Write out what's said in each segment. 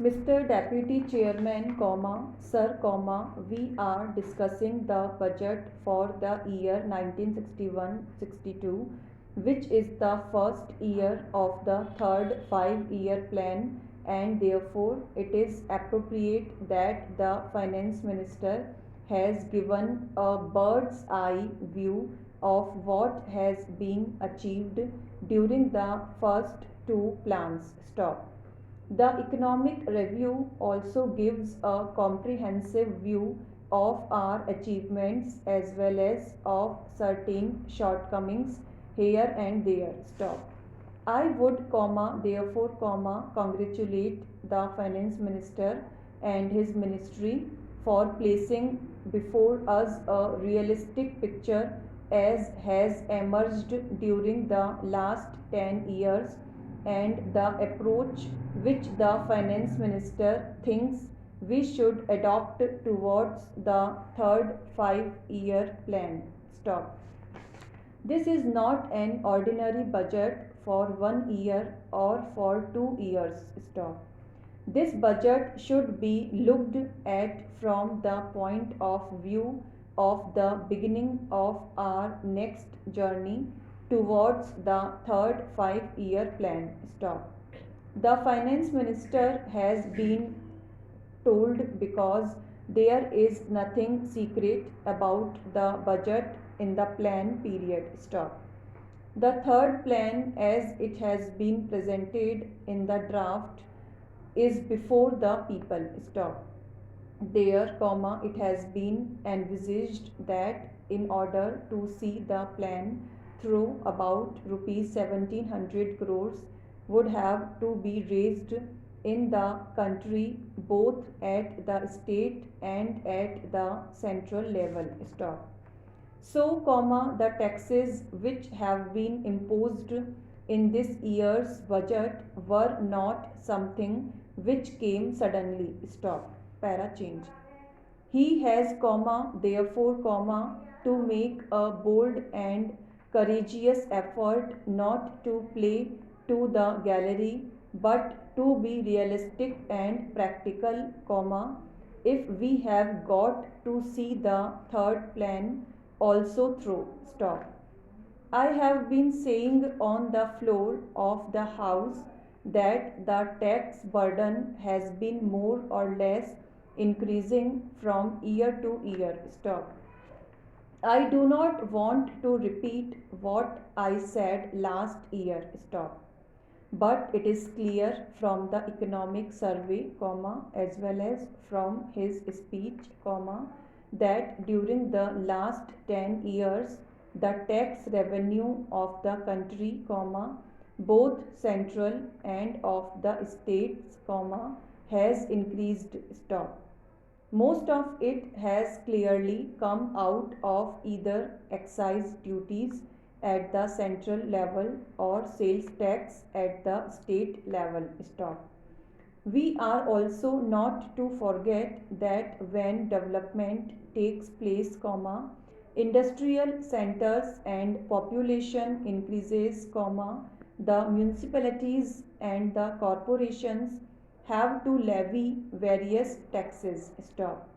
Mr. Deputy Chairman, Sir, we are discussing the budget for the year 1961-62, which is the first year of the third five-year plan, and therefore it is appropriate that the Finance Minister has given a bird's eye view of what has been achieved during the first two plans. Stop. The economic review also gives a comprehensive view of our achievements as well as of certain shortcomings here and there. Stop. I would, therefore, congratulate the Finance Minister and his ministry for placing before us a realistic picture as has emerged during the last 10 years and the approach which the Finance Minister thinks we should adopt towards the third five-year plan. Stop. This is not an ordinary budget for 1 year or for 2 years. Stop. This budget should be looked at from the point of view of the beginning of our next journey towards the third five-year plan. Stop. The Finance Minister has been told because there is nothing secret about the budget in the plan period. Stop. The third plan, as it has been presented in the draft, is before the people. Stop. There, it has been envisaged that in order to see the plan through, about rupees 1700 crores would have to be raised in the country both at the state and at the central level. Stop. So, the taxes which have been imposed in this year's budget were not something which came suddenly. Stop. Para change. He has, therefore, to make a bold and courageous effort not to play to the gallery but to be realistic and practical, if we have got to see the third plan also through. Stop. I have been saying on the floor of the House that the tax burden has been more or less increasing from year to year. Stop. I do not want to repeat what I said last year. Stop. But it is clear from the economic survey, as well as from his speech, that during the last 10 years, the tax revenue of the country, both central and of the states, has increased. Stop. Most of it has clearly come out of either excise duties at the central level or sales tax at the state level. Stop. We are also not to forget that when development takes place, industrial centers and population increases, the municipalities and the corporations have to levy various taxes. Stop.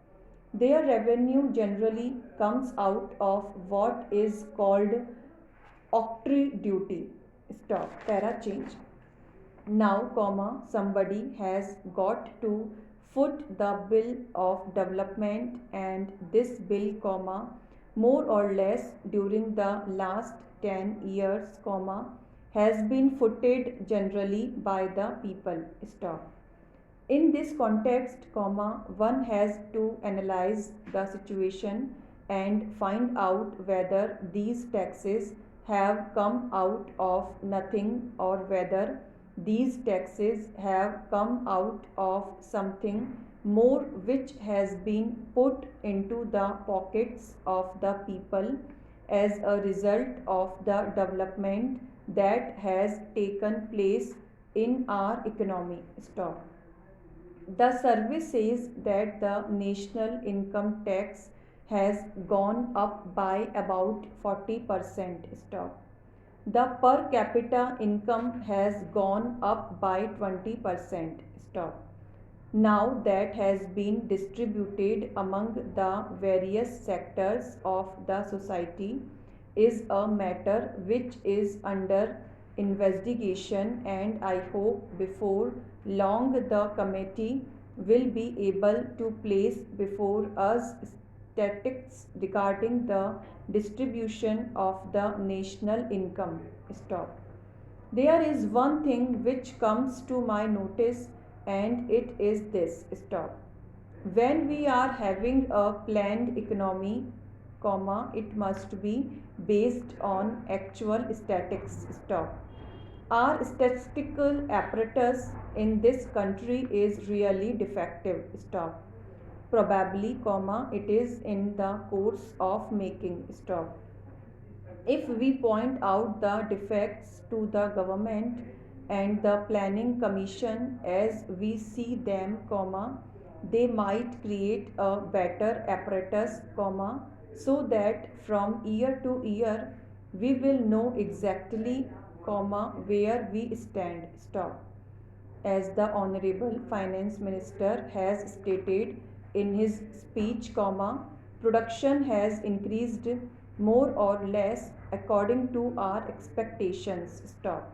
Their revenue generally comes out of what is called octroi duty. Stop. Para change. Now, somebody has got to foot the bill of development, and this bill, more or less during the last 10 years, has been footed generally by the people. Stop. In this context, one has to analyze the situation and find out whether these taxes have come out of nothing or whether these taxes have come out of something more which has been put into the pockets of the people as a result of the development that has taken place in our economy. Stop. The survey says that the national income tax has gone up by about 40%. Stop. The per capita income has gone up by 20%. Stop. now that has been distributed among the various sectors of the society, is a matter which is under investigation, and I hope before long the committee will be able to place before us statistics regarding the distribution of the national income. Stop. There is one thing which comes to my notice, and it is this. Stop. When we are having a planned economy, comma, it must be based on actual statistics. Stop. Our statistical apparatus in this country is really defective. Stop. Probably, comma, it is in the course of making. Stop. If we point out the defects to the government and the planning commission as we see them, comma, they might create a better apparatus, comma, so that from year to year we will know exactly, comma, where we stand. Stop. As the Honorable Finance Minister has stated in his speech, comma, production has increased more or less according to our expectations. Stop.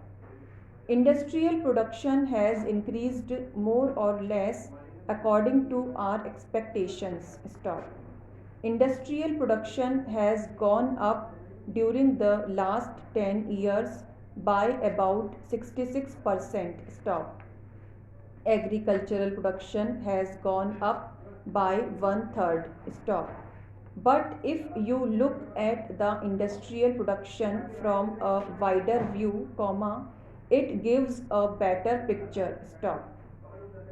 Industrial production has increased more or less according to our expectations. Stop. Industrial production has gone up during the last 10 years by about 66%. Stop. Agricultural production has gone up by one third. Stop. But if you look at the industrial production from a wider view, comma, it gives a better picture. Stop.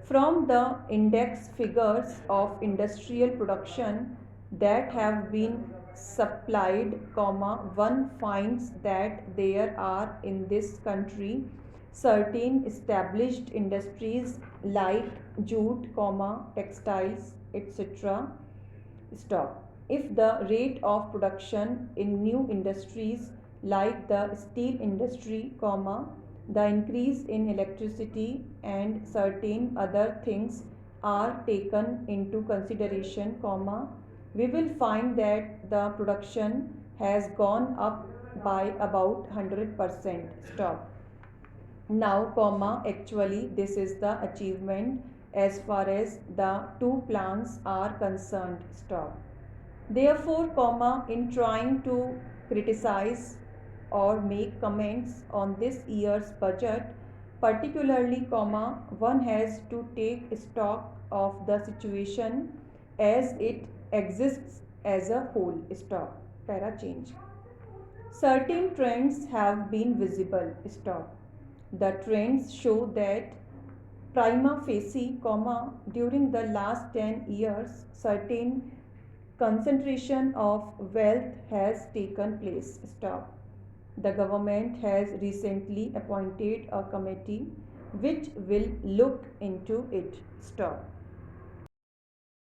From the index figures of industrial production that have been supplied, comma, one finds that there are in this country certain established industries like jute, comma, textiles, etc. Stop. If the rate of production in new industries like the steel industry, comma, the increase in electricity and certain other things are taken into consideration, comma, we will find that the production has gone up by about 100%. Stop. Now, comma, actually this is the achievement as far as the two plans are concerned. Stop. Therefore, comma, in trying to criticize or make comments on this year's budget, particularly, comma, one has to take stock of the situation as it exists as a whole. Stop. Para change. Certain trends have been visible. Stop. The trends show that prima facie, comma, during the last 10 years, certain concentration of wealth has taken place. Stop. The government has recently appointed a committee which will look into it. Stop.